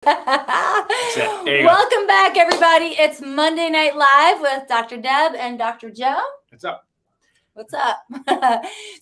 Welcome back, everybody. It's Monday Night Live with Dr. Deb and Dr. Joe. What's up? What's up?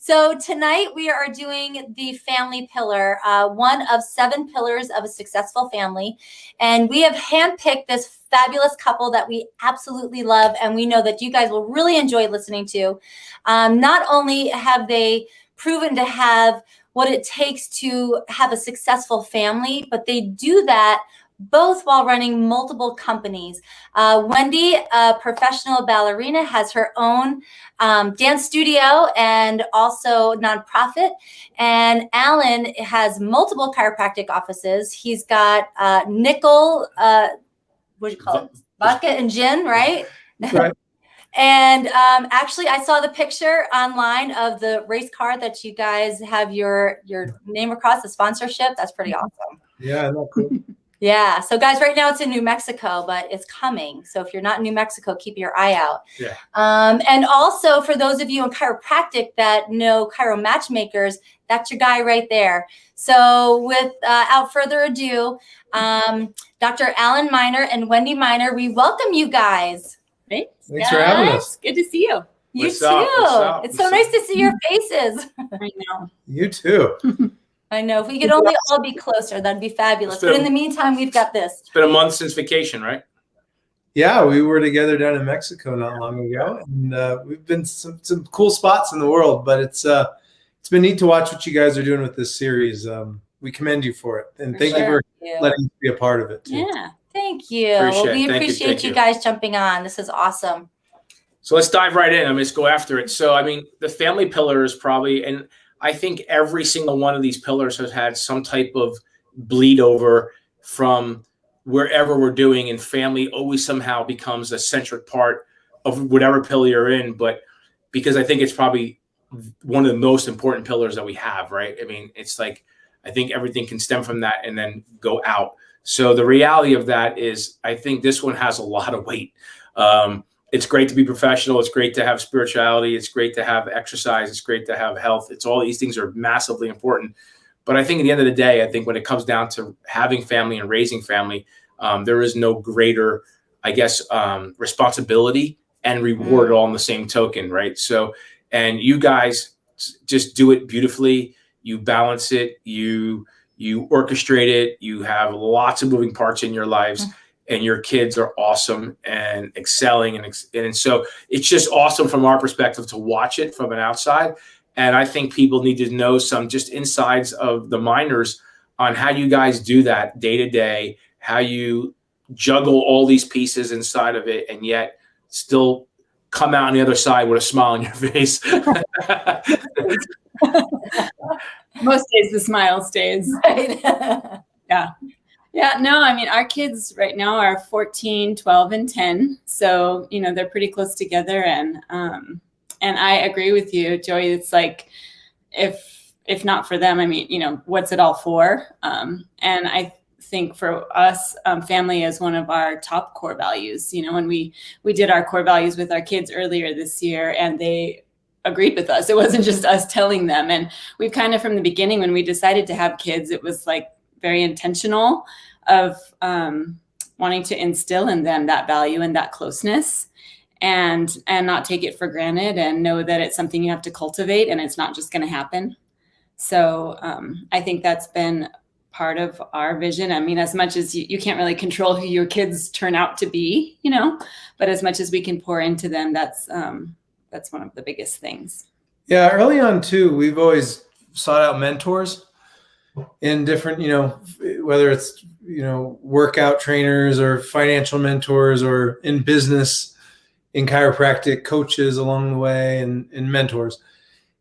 So tonight we are doing the family pillar, one of 7 pillars of a successful family. And we have handpicked this fabulous couple that we absolutely love. And we know that you guys will really enjoy listening to. Not only have they proven to have what it takes to have a successful family, but they do that both while running multiple companies. Wendy, a professional ballerina, has her own dance studio and also nonprofit. And Alan has multiple chiropractic offices. He's got nickel, what do you call it? Vodka and gin, right? Right. And actually, I saw the picture online of the race car that you guys have your name across, the sponsorship. That's pretty awesome. Yeah, that's cool. Yeah. So guys, right now it's in New Mexico, but it's coming. So if you're not in New Mexico, keep your eye out. Yeah. And also for those of you in chiropractic that know chiro matchmakers, that's your guy right there. So without further ado, Dr. Alan Miner and Wendy Miner, we welcome you guys. Thanks for having us. Good to see you. You What's too. up? It's so nice to see your faces. I know. You too. I know. If we could only all be closer, that'd be fabulous. But in the meantime, we've got this. It's been a month since vacation, right? Yeah, we were together down in Mexico not long ago, and we've been some cool spots in the world. But it's been neat to watch what you guys are doing with this series. We commend you for it, and thank you for letting us be a part of it too. Yeah, thank you. We appreciate you guys jumping on. This is awesome. So let's dive right in. Let's go after it. So, I mean, the family pillar is probably, and I think every single one of these pillars has had some type of bleed over from wherever we're doing, and family always somehow becomes a centric part of whatever pillar you're in. But because I think it's probably one of the most important pillars that we have, right? I mean, it's like, I think everything can stem from that and then go out. So the reality of that is, I think this one has a lot of weight. It's great to be professional. It's great to have spirituality. It's great to have exercise. It's great to have health. It's all these things are massively important. But I think at the end of the day, I think when it comes down to having family and raising family, there is no greater, I guess, responsibility and reward all in the same token, right? So, and you guys just do it beautifully. You balance it. You orchestrate it. You have lots of moving parts in your lives. And your kids are awesome and excelling. And so it's just awesome from our perspective to watch it from an outside. And I think people need to know some just insides of the Miners on how you guys do that day to day, how you juggle all these pieces inside of it and yet still come out on the other side with a smile on your face. Most days the smile stays. Right. Yeah. Yeah, no, I mean, our kids right now are 14, 12, and 10. So, you know, they're pretty close together. And I agree with you, Joey. It's like, if not for them, I mean, you know, what's it all for? And I think for us, family is one of our top core values. You know, when we did our core values with our kids earlier this year, and they agreed with us. It wasn't just us telling them. And we've kind of, from the beginning, when we decided to have kids, it was like very intentional of wanting to instill in them that value and that closeness, and not take it for granted, and know that it's something you have to cultivate and it's not just going to happen. So I think that's been part of our vision. I mean, as much as you can't really control who your kids turn out to be, you know, but as much as we can pour into them, that's one of the biggest things. Yeah, early on too, we've always sought out mentors in different, you know, whether it's, you know, workout trainers or financial mentors, or in business, in chiropractic, coaches along the way, and mentors.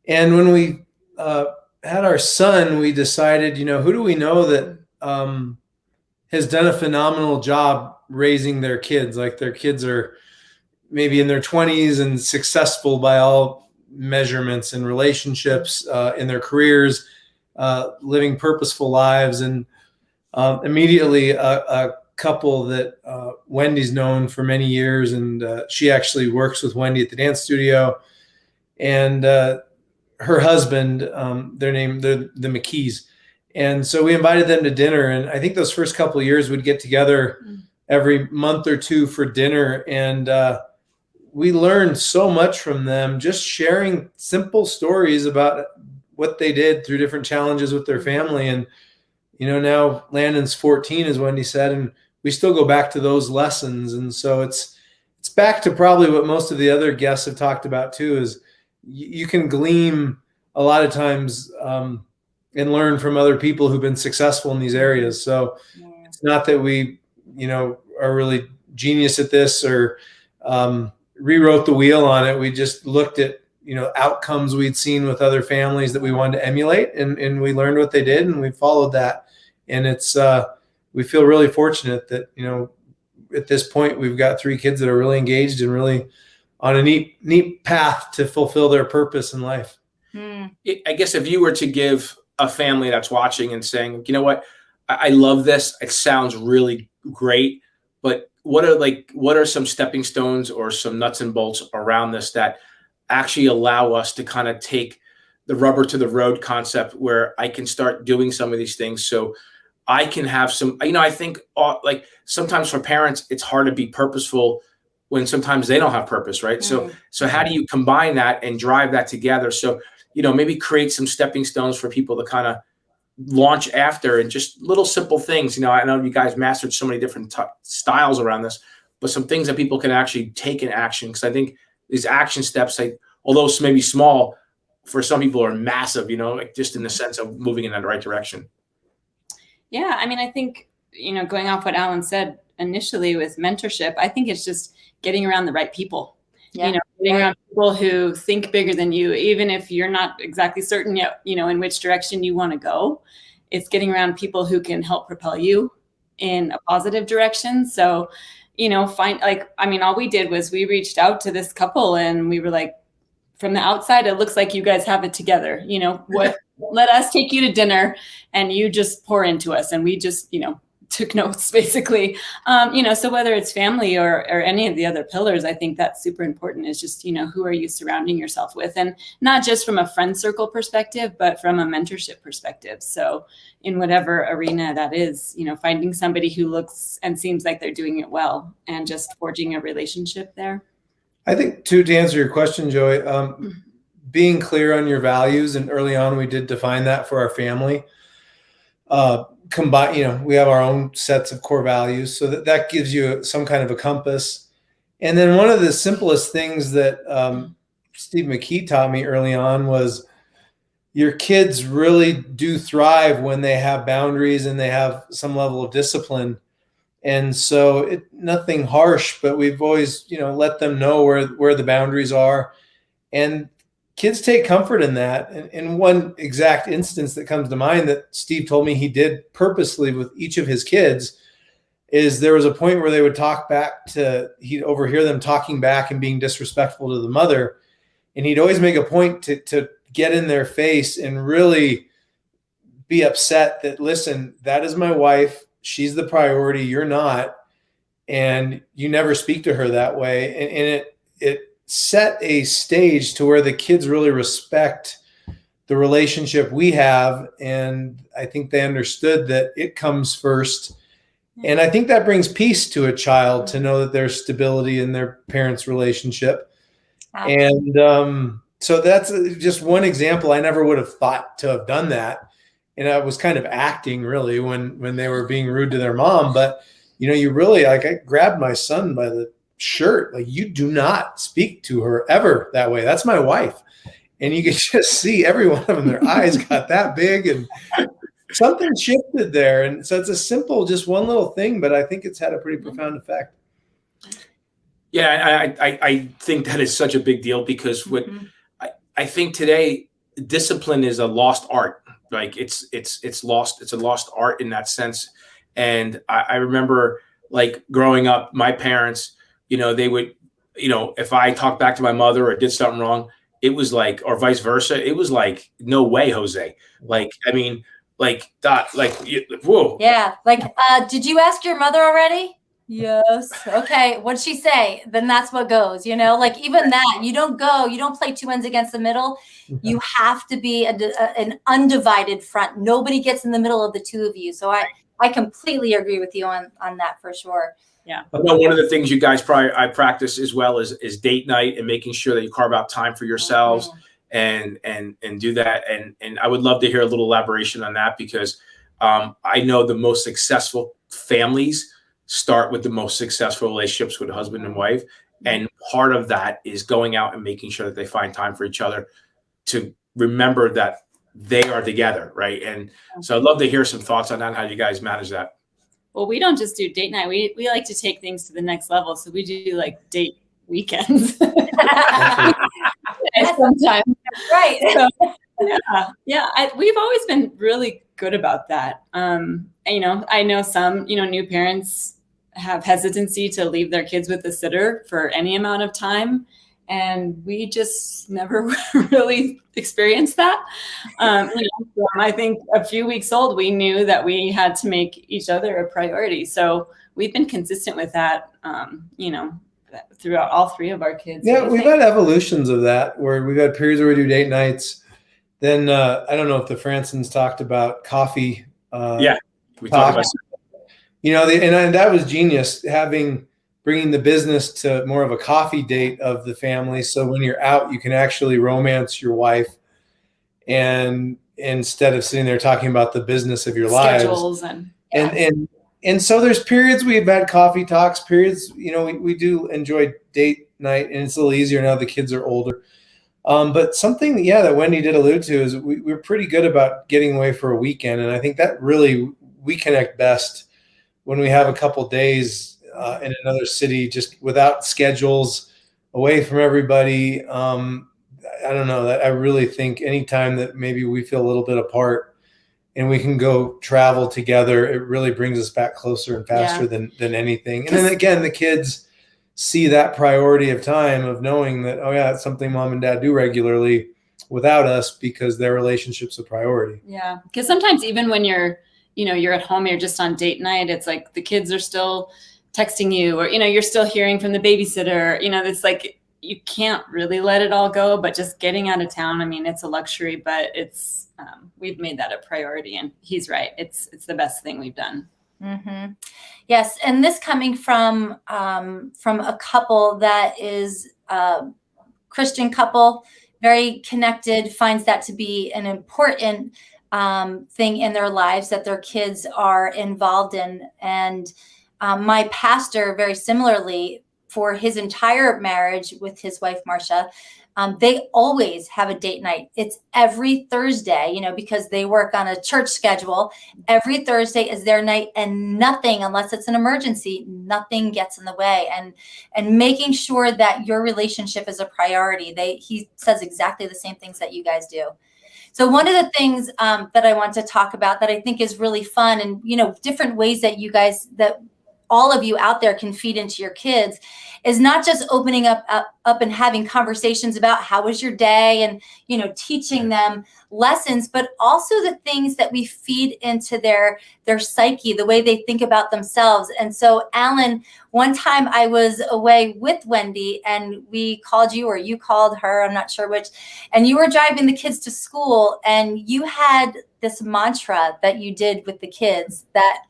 And when we had our son, we decided, you know, who do we know that has done a phenomenal job raising their kids? Like, their kids are maybe in their 20s and successful by all measurements, in relationships, in their careers, living purposeful lives. And immediately a couple that Wendy's known for many years, and she actually works with Wendy at the dance studio, and her husband, they're the McKees, And so we invited them to dinner. And I think those first couple of years we'd get together every month or two for dinner. And we learned so much from them, just sharing simple stories about what they did through different challenges with their family. And, now Landon's 14, as Wendy said, and we still go back to those lessons. And so it's back to probably what most of the other guests have talked about too, is you can glean a lot of times and learn from other people who've been successful in these areas. So it's not that we, are really genius at this or rewrote the wheel on it. We just looked at, outcomes we'd seen with other families that we wanted to emulate, and we learned what they did and we followed that. And it's, we feel really fortunate that, at this point, we've got 3 kids that are really engaged and really on a neat path to fulfill their purpose in life. I guess if you were to give a family that's watching and saying, you know what, I love this, it sounds really great, but what are some stepping stones or some nuts and bolts around this that actually allow us to kind of take the rubber to the road concept where I can start doing some of these things so I can have some, I think like sometimes for parents, it's hard to be purposeful when sometimes they don't have purpose, right? So how do you combine that and drive that together? So, maybe create some stepping stones for people to kind of launch after, and just little simple things. I know you guys mastered so many different styles around this, but some things that people can actually take in action. Because I think these action steps, although maybe small, for some people are massive, like just in the sense of moving in that right direction. Yeah. I mean, I think, going off what Alan said initially with mentorship, I think it's just getting around the right people. Getting around people who think bigger than you, even if you're not exactly certain yet, in which direction you want to go. It's getting around people who can help propel you in a positive direction. So, all we did was we reached out to this couple and we were like, from the outside, it looks like you guys have it together. Let us take you to dinner and you just pour into us. And we just, took notes basically. So whether it's family or any of the other pillars, I think that's super important, is just, who are you surrounding yourself with? And not just from a friend circle perspective, but from a mentorship perspective. So in whatever arena that is, finding somebody who looks and seems like they're doing it well and just forging a relationship there. I think to answer your question, Joey, being clear on your values, and early on we did define that for our family. We have our own sets of core values, so that gives you some kind of a compass. And then one of the simplest things that Steve McKee taught me early on was your kids really do thrive when they have boundaries and they have some level of discipline. And so nothing harsh, but we've always, let them know where the boundaries are. And kids take comfort in that. And one exact instance that comes to mind that Steve told me he did purposely with each of his kids is there was a point where they would he'd overhear them talking back and being disrespectful to the mother. And he'd always make a point to get in their face and really be upset that, listen, that is my wife. She's the priority. You're not. And you never speak to her that way. And it set a stage to where the kids really respect the relationship we have. And I think they understood that it comes first. And I think that brings peace to a child to know that there's stability in their parents' relationship. And so that's just one example. I never would have thought to have done that. And I was kind of acting really when they were being rude to their mom. But, you really, I grabbed my son by the shirt, like, you do not speak to her ever that way. That's my wife. And you can just see every one of them, their eyes got that big and something shifted there. And so it's a simple, just one little thing, but I think it's had a pretty profound effect. Yeah, I think that is such a big deal because I think today discipline is a lost art. Like it's lost. It's a lost art in that sense. And I remember like growing up, my parents, they would, if I talked back to my mother or did something wrong, it was like, or vice versa. It was like, no way, Jose. Like, I mean, like that, like, whoa. Yeah. Like, did you ask your mother already? Yes. Okay. What'd she say? Then that's what goes, like even that, you don't play two ends against the middle. You have to be an undivided front. Nobody gets in the middle of the two of you. So I completely agree with you on that for sure. Yeah. I know one of the things you guys I practice as well is date night and making sure that you carve out time for yourselves and do that. And I would love to hear a little elaboration on that because I know the most successful families start with the most successful relationships with husband and wife. And part of that is going out and making sure that they find time for each other to remember that they are together. Right. And so I'd love to hear some thoughts on that, how you guys manage that. Well, we don't just do date night. We like to take things to the next level. So we do like date weekends. Sometimes. Right. So, we've always been really good about that. I know some, new parents have hesitancy to leave their kids with a sitter for any amount of time. And we just never really experienced that. I think a few weeks old, we knew that we had to make each other a priority. So we've been consistent with that, throughout all three of our kids. Yeah, we've had evolutions of that where we've had periods where we do date nights. Then I don't know if the Fransons talked about coffee. We talked about and that was genius, bringing the business to more of a coffee date of the family. So when you're out, you can actually romance your wife, and instead of sitting there talking about the business of your schedules lives. And so there's periods we've had coffee talks, periods, we do enjoy date night, and it's a little easier now the kids are older. But something, that Wendy did allude to is we're pretty good about getting away for a weekend. And I think that really, we connect best when we have a couple days in another city, just without schedules, away from everybody. I don't know, that I really think anytime that maybe we feel a little bit apart and we can go travel together, it really brings us back closer and faster than anything. And then again, the kids see that priority of time of knowing that, it's something mom and dad do regularly without us because their relationship's a priority. Yeah. Because sometimes even when you're at home, you're just on date night, it's like the kids are still texting you, or, you're still hearing from the babysitter, it's like, you can't really let it all go, but just getting out of town, it's a luxury, but it's, we've made that a priority, and he's right. It's the best thing we've done. Mm-hmm. Yes. And this coming from a couple that is a Christian couple, very connected, finds that to be an important thing in their lives that their kids are involved in. And my pastor, very similarly, for his entire marriage with his wife, Marcia, they always have a date night. It's every Thursday, because they work on a church schedule. Every Thursday is their night, and nothing, unless it's an emergency, nothing gets in the way. And making sure that your relationship is a priority. He says exactly the same things that you guys do. So one of the things that I want to talk about that I think is really fun, and different ways that you guys, that all of you out there can feed into your kids, is not just opening up and having conversations about how was your day and, teaching them lessons, but also the things that we feed into their psyche, the way they think about themselves. And so, Alan, one time I was away with Wendy and we called you, or you called her, I'm not sure which, and you were driving the kids to school, and you had this mantra that you did with the kids that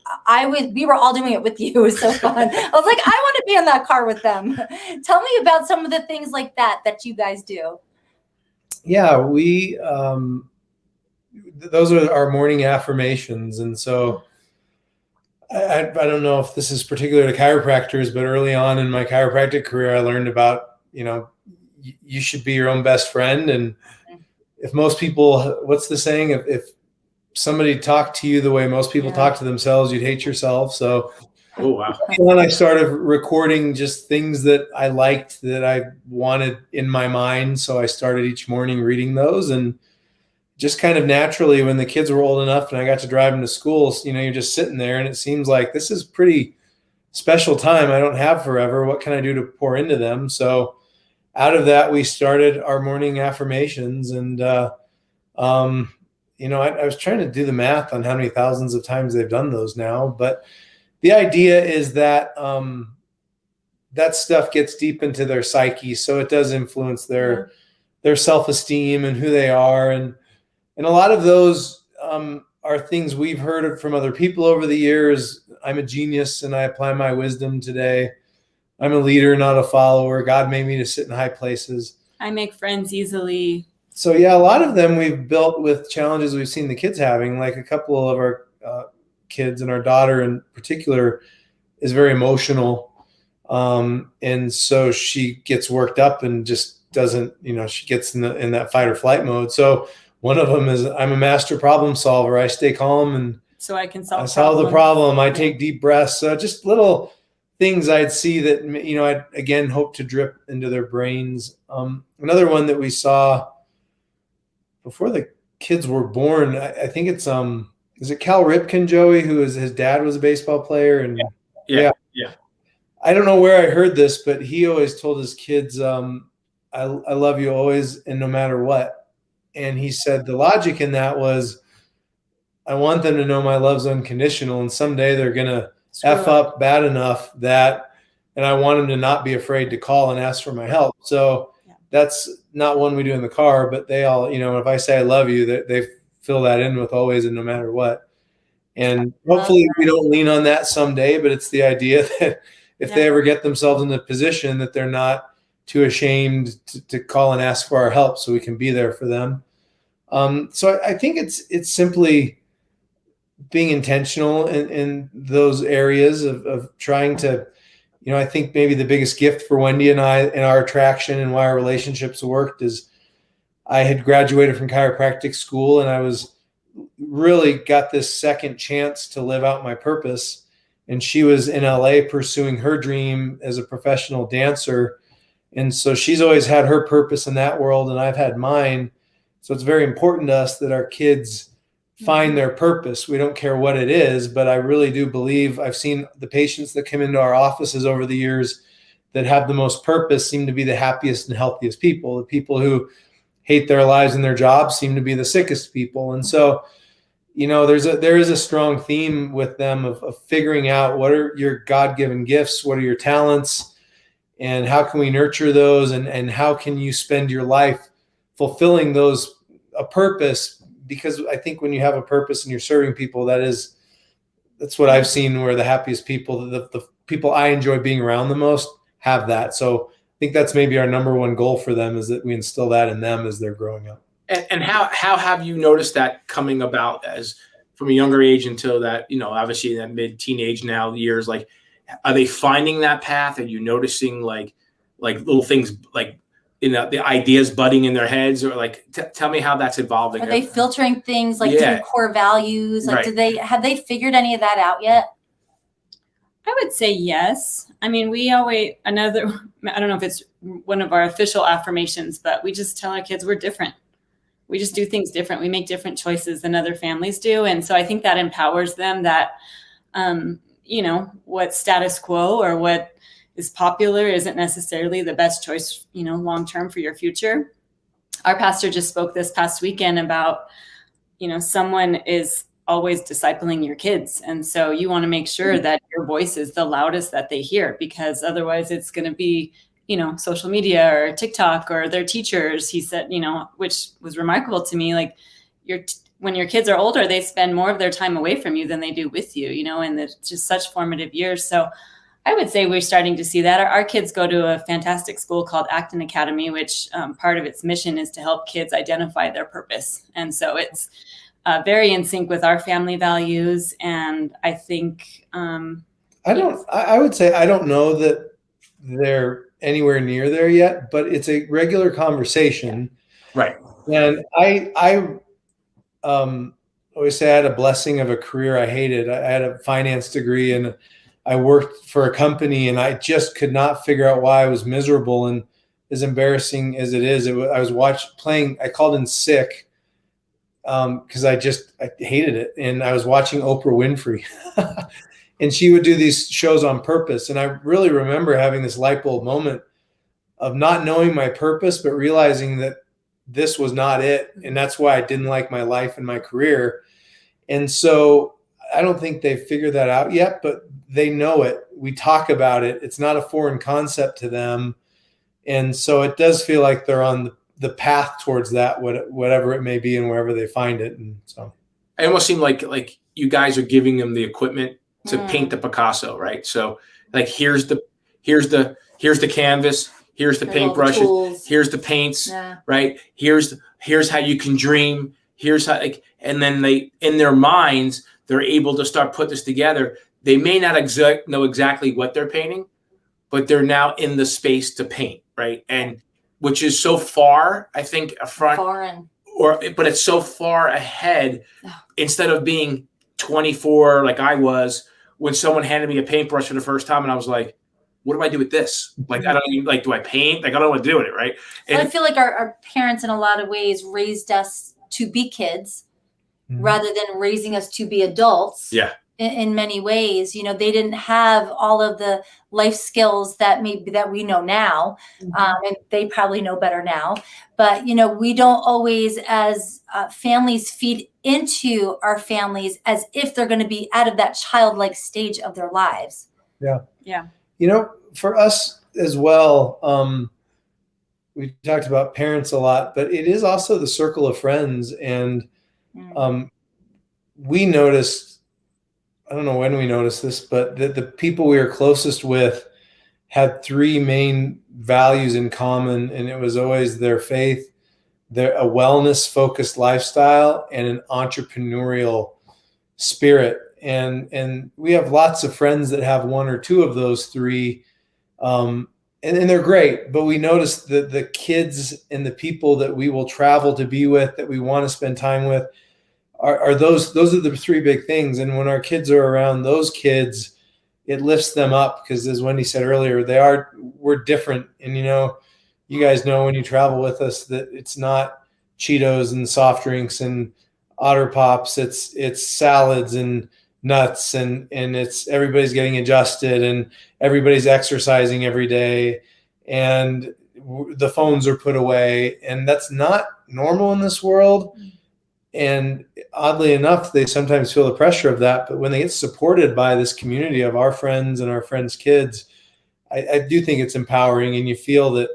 we were all doing it with you. It was so fun. I was like, I want to be in that car with them. Tell me about some of the things like that you guys do. Yeah, we, those are our morning affirmations. And so I don't know if this is particular to chiropractors, but early on in my chiropractic career, I learned about, you should be your own best friend. And if most people, what's the saying? If somebody talked to you the way most people talk to themselves, you'd hate yourself. So then I started recording just things that I liked, that I wanted in my mind. So I started each morning reading those, and just kind of naturally, when the kids were old enough and I got to drive them to school, you're just sitting there and it seems like this is pretty special time I don't have forever. What can I do to pour into them? So out of that, we started our morning affirmations. And, I was trying to do the math on how many thousands of times they've done those now, but the idea is that that stuff gets deep into their psyche, so it does influence their self-esteem and who they are, and a lot of those are things we've heard from other people over the years. I'm a genius and I apply my wisdom today. I'm a leader, not a follower. God made me to sit in high places. I make friends easily. So yeah, a lot of them we've built with challenges we've seen the kids having. Like a couple of our kids, and our daughter in particular is very emotional. And so she gets worked up and just doesn't, she gets in that fight or flight mode. So one of them is, I'm a master problem solver. I stay calm and so I can solve the problem. I take deep breaths. So just little things I'd see that, I'd again hope to drip into their brains. Another one that we saw before the kids were born, I think it's, is it Cal Ripken, Joey, his dad was a baseball player? And yeah. I don't know where I heard this, but he always told his kids, I love you always and no matter what. And he said the logic in that was, I want them to know my love's unconditional, and someday they're going to F up bad enough that, and I want them to not be afraid to call and ask for my help. So that's not one we do in the car, but they all, if I say I love you, they fill that in with always and no matter what. And hopefully we don't lean on that someday, but it's the idea that if they ever get themselves in the position that they're not too ashamed to call and ask for our help, so we can be there for them. So I think it's simply being intentional in those areas of trying to, I think maybe the biggest gift for Wendy and I in our attraction and why our relationships worked is I had graduated from chiropractic school, and I was really got this second chance to live out my purpose. And she was in LA pursuing her dream as a professional dancer. And so she's always had her purpose in that world, and I've had mine. So it's very important to us that our kids find their purpose. We don't care what it is, but I really do believe I've seen the patients that come into our offices over the years that have the most purpose seem to be the happiest and healthiest people. The people who hate their lives and their jobs seem to be the sickest people. And so, there is a strong theme with them of figuring out what are your God-given gifts, what are your talents, and how can we nurture those, and how can you spend your life fulfilling those, a purpose. Because I think when you have a purpose and you're serving people, that's what I've seen where the happiest people, the people I enjoy being around the most, have that. So I think that's maybe our number one goal for them, is that we instill that in them as they're growing up. And how have you noticed that coming about as from a younger age until that, obviously that mid-teenage now years, like, are they finding that path? Are you noticing like little things like, the ideas budding in their heads, or like, tell me how that's evolving? Are they filtering things like through core values? Like, have they figured any of that out yet? I would say yes. I mean, I don't know if it's one of our official affirmations, but we just tell our kids we're different. We just do things different. We make different choices than other families do. And so I think that empowers them that, what status quo or what is popular isn't necessarily the best choice, long-term for your future. Our pastor just spoke this past weekend about, someone is always discipling your kids. And so you want to make sure that your voice is the loudest that they hear, because otherwise it's going to be, social media or TikTok or their teachers. He said, which was remarkable to me, like when your kids are older, they spend more of their time away from you than they do with you, and it's just such formative years. So I would say we're starting to see that. Our kids go to a fantastic school called Acton Academy, which part of its mission is to help kids identify their purpose. And so it's very in sync with our family values. And I think I would say I don't know that they're anywhere near there yet, but it's a regular conversation. Right. And I always say I had a blessing of a career I hated. I had a finance degree and I worked for a company, and I just could not figure out why I was miserable. And as embarrassing as it is, I was playing, I called in sick because I hated it. And I was watching Oprah Winfrey and she would do these shows on purpose. And I really remember having this light bulb moment of not knowing my purpose, but realizing that this was not it. And that's why I didn't like my life and my career. And so I don't think they've figured that out yet, but they know it. We talk about it. It's not a foreign concept to them. And so it does feel like they're on the path towards that, whatever it may be and wherever they find it. And so it almost seemed like you guys are giving them the equipment to paint the Picasso, right? So like, here's the canvas, here's the paintbrushes, here's the paints, right? Here's how you can dream. Here's how, like, and then they, in their minds, they're able to start put this together. They may not know exactly what they're painting, but they're now in the space to paint, right? And which is so far, I think, Foreign. But it's so far ahead. Instead of being 24 like I was, when someone handed me a paintbrush for the first time, and I was like, what do I do with this? Like, I don't even, like, do I paint? Like, I don't know what to do with it, right? And I feel like our parents in a lot of ways raised us to be kids rather than raising us to be adults. Yeah. In many ways, you know, they didn't have all of the life skills that we know now, and they probably know better now. But you know, we don't always, as families, feed into our families as if they're going to be out of that childlike stage of their lives. Yeah. Yeah. You know, for us as well, we talked about parents a lot, but it is also the circle of friends. And we noticed, I don't know when we noticed this, but the people we were closest with had three main values in common. And it was always their faith, a wellness focused lifestyle, and an entrepreneurial spirit. And we have lots of friends that have one or two of those three. And they're great, but we noticed that the kids and the people that we will travel to be with, that we want to spend time with, are those are the three big things. And when our kids are around those kids, it lifts them up, because as Wendy said earlier, we're different. And you know, you guys know when you travel with us that it's not Cheetos and soft drinks and Otter Pops. It's salads and nuts, and it's everybody's getting adjusted, and everybody's exercising every day, and the phones are put away, and that's not normal in this world. And oddly enough, they sometimes feel the pressure of that. But when they get supported by this community of our friends and our friends' kids, I do think it's empowering. And you feel that,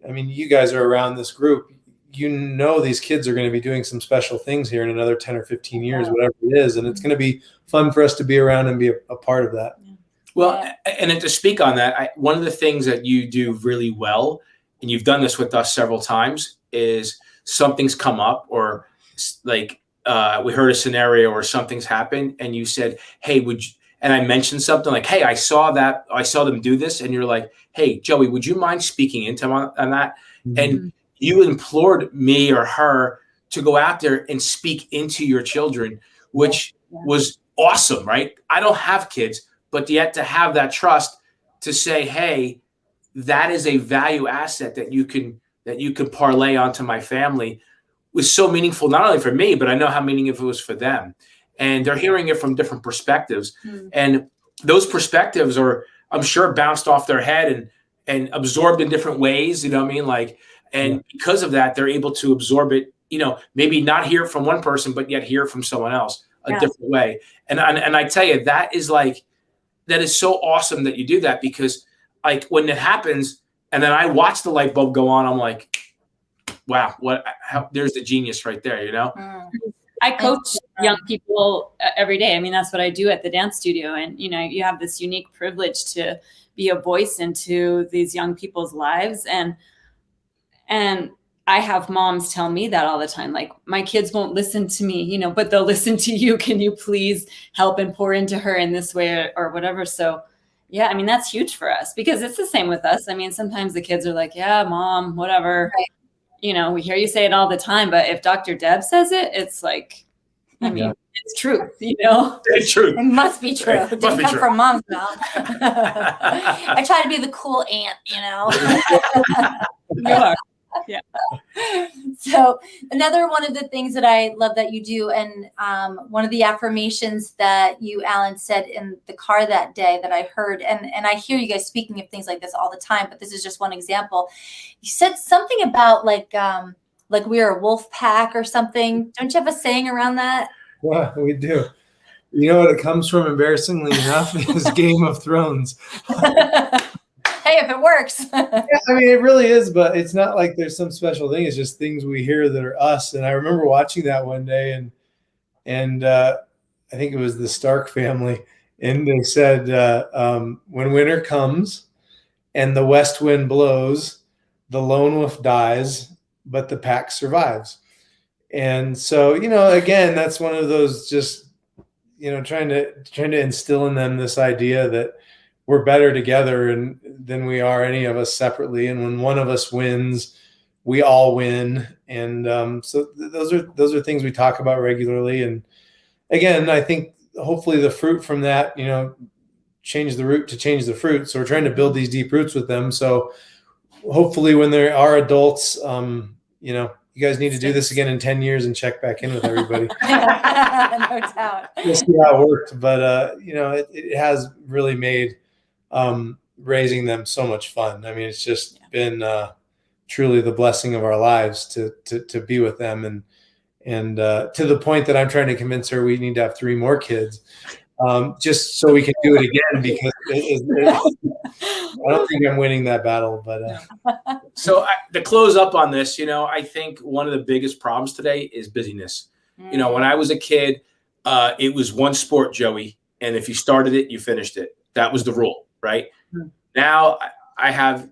I mean, you guys are around this group. You know, these kids are going to be doing some special things here in another 10 or 15 years, whatever it is. And it's going to be fun for us to be around and be a part of that. Well, and to speak on that, one of the things that you do really well, and you've done this with us several times, is something's come up, or like we heard a scenario or something's happened, and you said, hey, would you, and I mentioned something like, hey, I saw them do this, and you're like, hey, Joey, would you mind speaking into on that? And you implored me or her to go out there and speak into your children, which was awesome, right? I don't have kids, but yet to have that trust to say, hey, that is a value asset that you can parlay onto my family, was so meaningful, not only for me, but I know how meaningful it was for them. And they're hearing it from different perspectives. And those perspectives are, I'm sure, bounced off their head and absorbed in different ways, you know what I mean? Like, and because of that, they're able to absorb it, you know, maybe not hear it from one person, but yet hear it from someone else a different way. And I tell you, that is so awesome that you do that, because like when it happens and then I watch the light bulb go on, I'm like, wow, there's the genius right there, you know? I coach young people every day. I mean, that's what I do at the dance studio. And, you know, you have this unique privilege to be a voice into these young people's lives. And I have moms tell me that all the time, like, my kids won't listen to me, you know, but they'll listen to you. Can you please help and pour into her in this way or whatever? So yeah, I mean, that's huge for us, because it's the same with us. I mean, sometimes the kids are like, yeah, mom, whatever. Right. You know, we hear you say it all the time, but if Dr. Deb says it, it's like, I mean, it's truth, you know? It's true. It must be true. It didn't come from mom's mouth. I try to be the cool aunt, you know? You are. Yeah. So another one of the things that I love that you do, and one of the affirmations that you, Alan, said in the car that day that I heard, and I hear you guys speaking of things like this all the time, but this is just one example. You said something about like we're a wolf pack or something. Don't you have a saying around that? Yeah, we do. You know what it comes from, embarrassingly enough, is Game of Thrones. Hey, if it works. Yeah, I mean, it really is, but it's not like there's some special thing. It's just things we hear that are us. And I remember watching that one day, and I think it was the Stark family, and they said, when winter comes and the west wind blows, the lone wolf dies, but the pack survives. And so, again, that's one of those just, trying to instill in them this idea that we're better together than we are any of us separately. And when one of us wins, we all win. And so those are things we talk about regularly. And again, I think hopefully the fruit from that, change the root to change the fruit. So we're trying to build these deep roots with them. So hopefully when they are adults, you guys need to do this again in 10 years and check back in with everybody. No doubt. We'll see how it worked. But, it has really made raising them so much fun. I mean, it's just been truly the blessing of our lives to be with them. And to the point that I'm trying to convince her we need to have 3 more kids, just so we can do it again, because I don't think I'm winning that battle. But so to close up on this, I think one of the biggest problems today is busyness. When I was a kid, it was one sport, Joey, and if you started it, you finished it. That was the rule, right? Now I have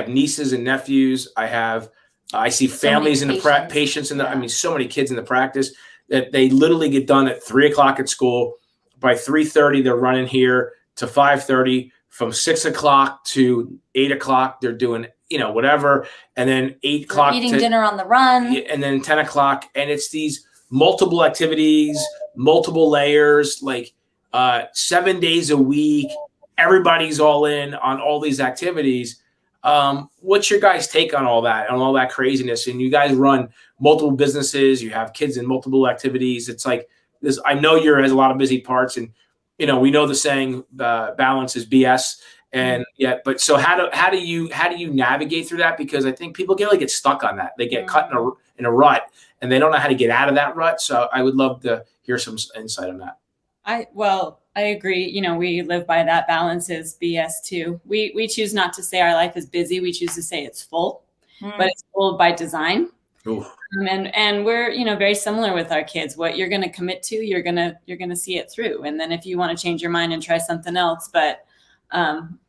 nieces and nephews. I see families in the patients in the, so many kids in the practice that they literally get done at 3:00 at school. By 3:30, they're running here to 5:30. From 6:00 to 8:00, they're doing, whatever. And then 8:00 eating dinner on the run. And then 10:00. And it's these multiple activities, multiple layers, like 7 days a week. Everybody's all in on all these activities. What's your guys' take on all that craziness? And you guys run multiple businesses, you have kids in multiple activities. It's like this. I know has a lot of busy parts, and we know the saying, balance is BS. And but so how do you navigate through that? Because I think people get stuck on that. They get cut in a rut, and they don't know how to get out of that rut. So I would love to hear some insight on that. I agree. We live by that, balance is BS too. We choose not to say our life is busy. We choose to say it's full, but it's full by design. And we're, very similar with our kids. What you're going to commit to, you're going to see it through. And then if you want to change your mind and try something else, but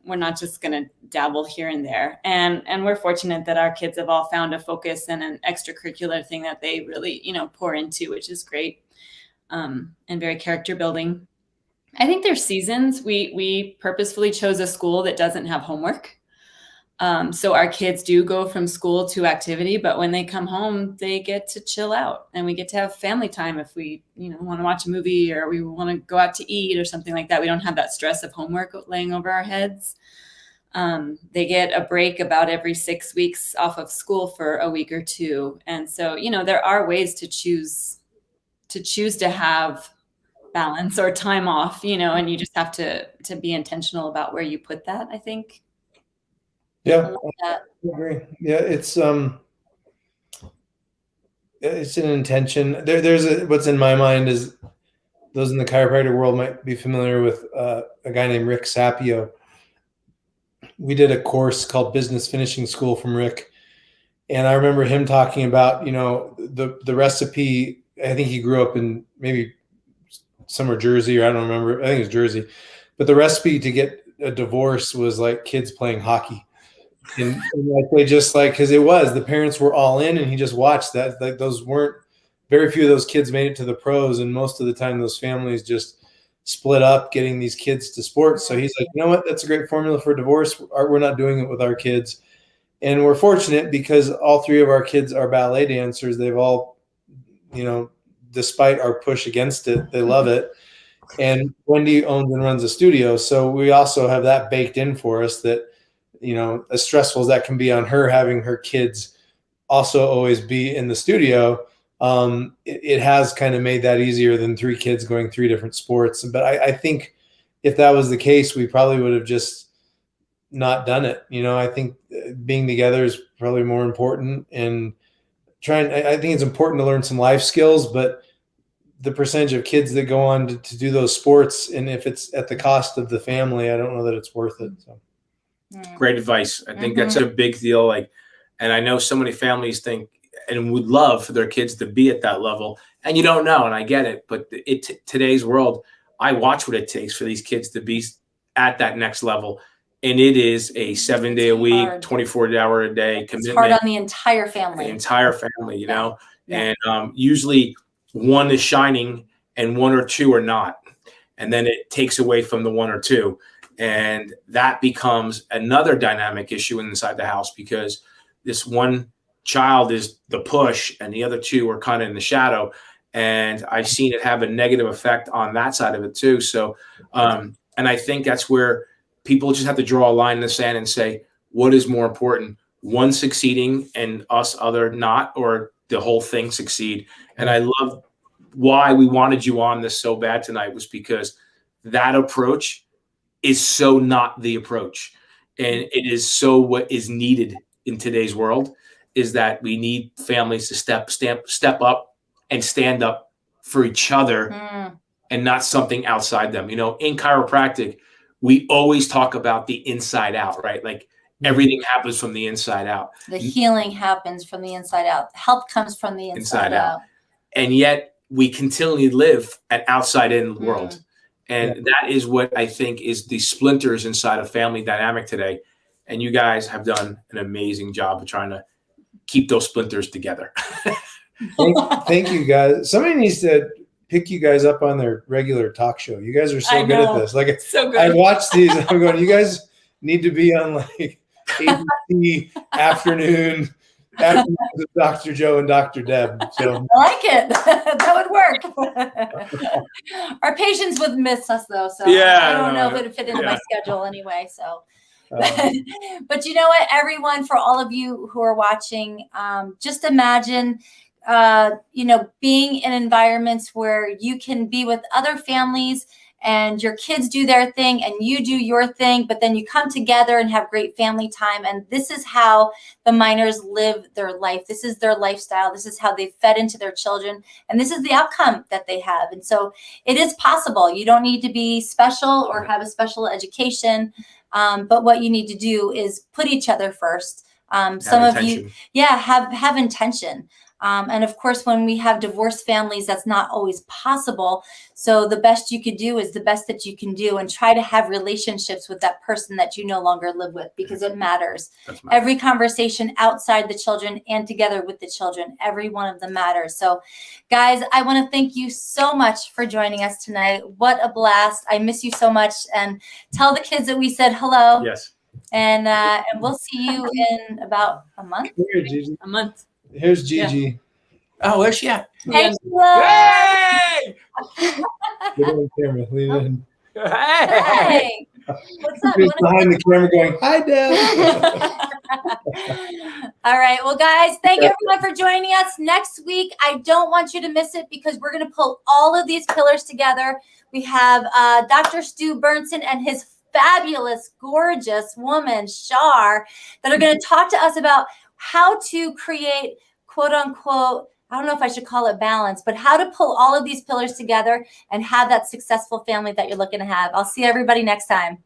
we're not just going to dabble here and there. And we're fortunate that our kids have all found a focus and an extracurricular thing that they really, pour into, which is great. And very character building. I think there's seasons. We purposefully chose a school that doesn't have homework. So our kids do go from school to activity, but when they come home, they get to chill out, and we get to have family time if we, want to watch a movie or we want to go out to eat or something like that. We don't have that stress of homework laying over our heads. They get a break about every 6 weeks off of school for a week or two. And so, there are ways to choose to have balance or time off, and you just have to be intentional about where you put that, I think. Yeah, I agree. Yeah, it's an intention. There's what's in my mind is, those in the chiropractic world might be familiar with a guy named Rick Sapio. We did a course called Business Finishing School from Rick, and I remember him talking about the recipe. I think he grew up in maybe somewhere Jersey, or I don't remember. I think it's Jersey, but the recipe to get a divorce was like kids playing hockey. And like they just because the parents were all in, and he just watched that. Like very few of those kids made it to the pros, and most of the time those families just split up getting these kids to sports. So he's like, you know what, that's a great formula for divorce. We're not doing it with our kids. And we're fortunate because all 3 of our kids are ballet dancers. They've all, despite our push against it, they love it. And Wendy owns and runs a studio, so we also have that baked in for us, that as stressful as that can be on her, having her kids also always be in the studio, it has kind of made that easier than 3 kids going 3 different sports. But I think if that was the case, we probably would have just not done it. I think being together is probably more important, and I think it's important to learn some life skills, but the percentage of kids that go on to do those sports, and if it's at the cost of the family, I don't know that it's worth it. So. Great advice. I think that's a big deal. Like, and I know so many families think and would love for their kids to be at that level, and you don't know, and I get it, but today's world, I watch what it takes for these kids to be at that next level, and it is a 7-day a week, 24-hour a day commitment. It's hard on the entire family. The entire family, you know, and usually one is shining and one or two are not, and then it takes away from the one or two. And that becomes another dynamic issue inside the house, because this one child is the push and the other two are kind of in the shadow. And I've seen it have a negative effect on that side of it too. So, and I think that's where people just have to draw a line in the sand and say, what is more important? One succeeding and us other not, or the whole thing succeed? And I love why we wanted you on this so bad tonight, was because that approach is so not the approach. And it is so what is needed in today's world, is that we need families to step up and stand up for each other and not something outside them. You know, in chiropractic, we always talk about the inside out, right? Like everything happens from the inside out. The healing happens from the inside out. Help comes from the inside out. And yet we continually live an outside in world. And that is what I think is the splinters inside a family dynamic today. And you guys have done an amazing job of trying to keep those splinters together. Thank you, guys. Somebody needs to pick you guys up on their regular talk show. You guys are so good at this. Like, so good. I watch these and I'm going, you guys need to be on like ABC afternoon with Dr. Joe and Dr. Deb. So I like it. That would work. Our patients would miss us though, so I don't know if it would fit into my schedule anyway. So, but you know what, everyone, for all of you who are watching, just imagine, being in environments where you can be with other families and your kids do their thing and you do your thing, but then you come together and have great family time. And this is how the miners live their life. This is their lifestyle. This is how they fed into their children. And this is the outcome that they have. And so it is possible. You don't need to be special or have a special education. But what you need to do is put each other first. Some of you, have intention. And of course, when we have divorced families, that's not always possible. So the best you could do is the best that you can do, and try to have relationships with that person that you no longer live with, because it matters. Every conversation outside the children and together with the children, every one of them matters. So guys, I want to thank you so much for joining us tonight. What a blast. I miss you so much. And tell the kids that we said hello. Yes. And we'll see you in about a month. Here, Gigi. A month. Here's Gigi. Oh, where's she at? Hey, Hey! Get on the camera. Lean in. Hey. What's up? He's behind the camera going, hi, Deb. All right. Well, guys, thank you everyone for joining us. Next week, I don't want you to miss it, because we're going to pull all of these pillars together. We have Dr. Stu Bernson and his fabulous, gorgeous woman, Shar, that are going to talk to us about how to create, quote unquote, I don't know if I should call it balance, but how to pull all of these pillars together and have that successful family that you're looking to have. I'll see everybody next time.